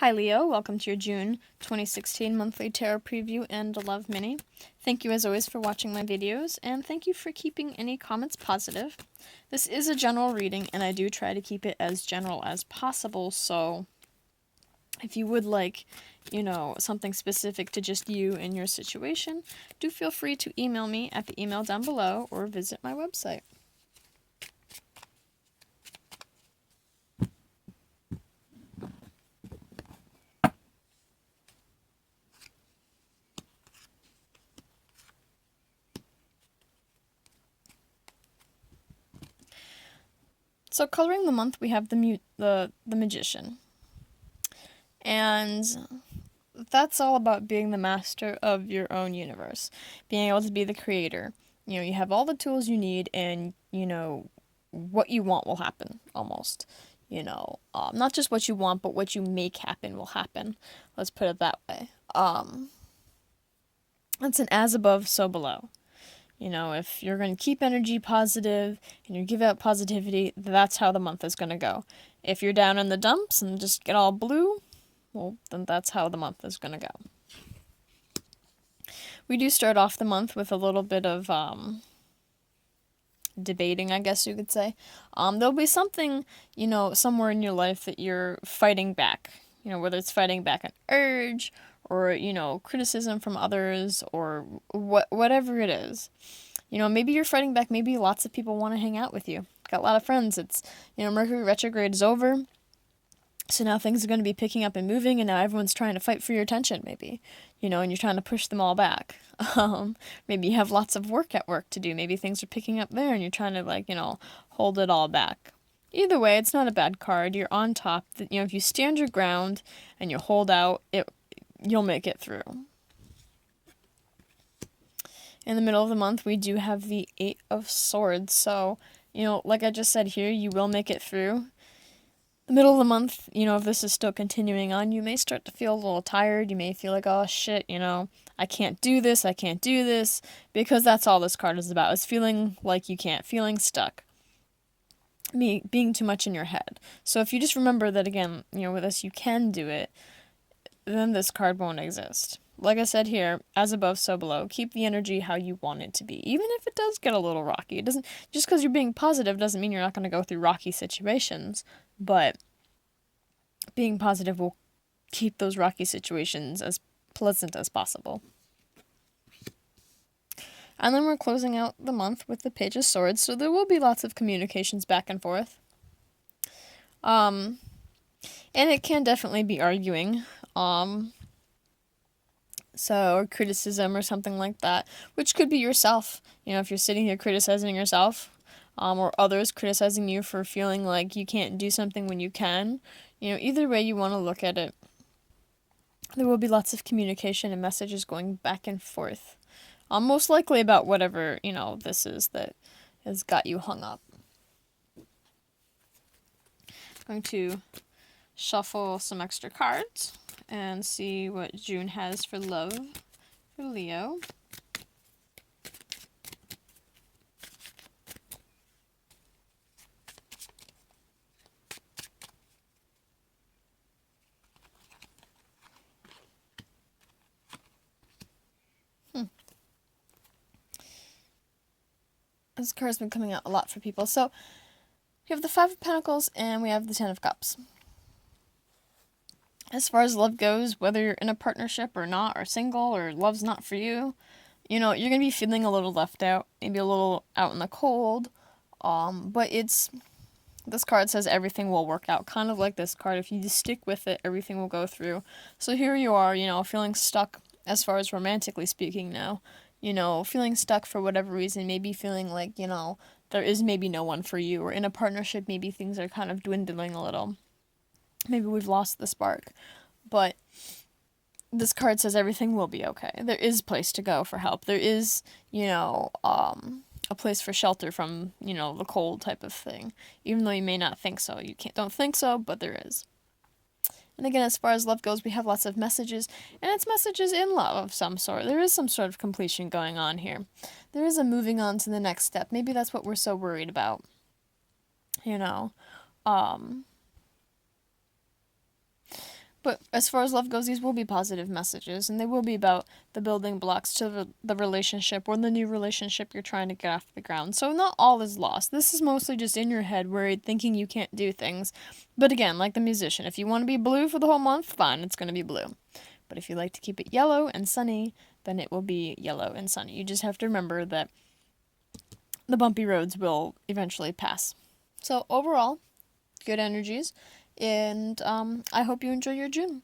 Hi Leo, welcome to your June 2016 monthly tarot preview and love mini. Thank you as always for watching my videos, and thank you for keeping any comments positive. This is a general reading, and I do try to keep it as general as possible, so if you would like, something specific to just you and your situation, do feel free to email me at the email down below or visit my website. So coloring the month, we have the Magician. And that's all about being the master of your own universe, being able to be the creator. You have all the tools you need, and, what you want will happen, almost. Not just what you want, but what you make happen will happen. Let's put it that way. It's an as above, so below. If you're going to keep energy positive and you give out positivity, that's how the month is going to go. If you're down in the dumps and just get all blue, well, then that's how the month is going to go. We do start off the month with a little bit of debating, I guess you could say. There'll be something, somewhere in your life that you're fighting back. Whether it's fighting back an urge or, criticism from others or whatever it is. Maybe you're fighting back. Maybe lots of people want to hang out with you. Got a lot of friends. It's, Mercury retrograde is over. So now things are going to be picking up and moving, and now everyone's trying to fight for your attention, maybe. And you're trying to push them all back. Maybe you have lots of work at work to do. Maybe things are picking up there, and you're trying to, hold it all back. Either way, it's not a bad card. You're on top. If you stand your ground and you hold out, you'll make it through. In the middle of the month, we do have the Eight of Swords. So, like I just said here, you will make it through. The middle of the month, if this is still continuing on, you may start to feel a little tired. You may feel like, oh shit, I can't do this, because that's all this card is about, is feeling like you can't, feeling stuck, being too much in your head. So if you just remember that, again, with this, you can do it, then this card won't exist. Like I said here, as above, so below. Keep the energy how you want it to be, even if it does get a little rocky. It doesn't, just because you're being positive doesn't mean you're not going to go through rocky situations, but being positive will keep those rocky situations as pleasant as possible. And then we're closing out the month with the Page of Swords, so there will be lots of communications back and forth. And it can definitely be arguing, or criticism or something like that, which could be yourself. If you're sitting here criticizing yourself, or others criticizing you for feeling like you can't do something when you can. Either way you want to look at it, there will be lots of communication and messages going back and forth. Most likely about whatever, this is that has got you hung up. I'm going to shuffle some extra cards and see what June has for love for Leo. This card's been coming out a lot for people. So, we have the Five of Pentacles and we have the Ten of Cups. As far as love goes, whether you're in a partnership or not, or single, or love's not for you, you're going to be feeling a little left out, maybe a little out in the cold, but this card says everything will work out, kind of like this card. If you just stick with it, everything will go through. So here you are, feeling stuck as far as romantically speaking now, feeling stuck for whatever reason, maybe feeling like, there is maybe no one for you, or in a partnership, maybe things are kind of dwindling a little. Maybe we've lost the spark, but this card says everything will be okay. There is a place to go for help. There is, a place for shelter from, the cold type of thing. Even though you may not think so. Don't think so, but there is. And again, as far as love goes, we have lots of messages, and it's messages in love of some sort. There is some sort of completion going on here. There is a moving on to the next step. Maybe that's what we're so worried about. But as far as love goes, these will be positive messages, and they will be about the building blocks to the relationship or the new relationship you're trying to get off the ground. So not all is lost. This is mostly just in your head, worried, thinking you can't do things. But again, like the musician, if you want to be blue for the whole month, fine, it's going to be blue. But if you like to keep it yellow and sunny, then it will be yellow and sunny. You just have to remember that the bumpy roads will eventually pass. So overall, good energies, and I hope you enjoy your June.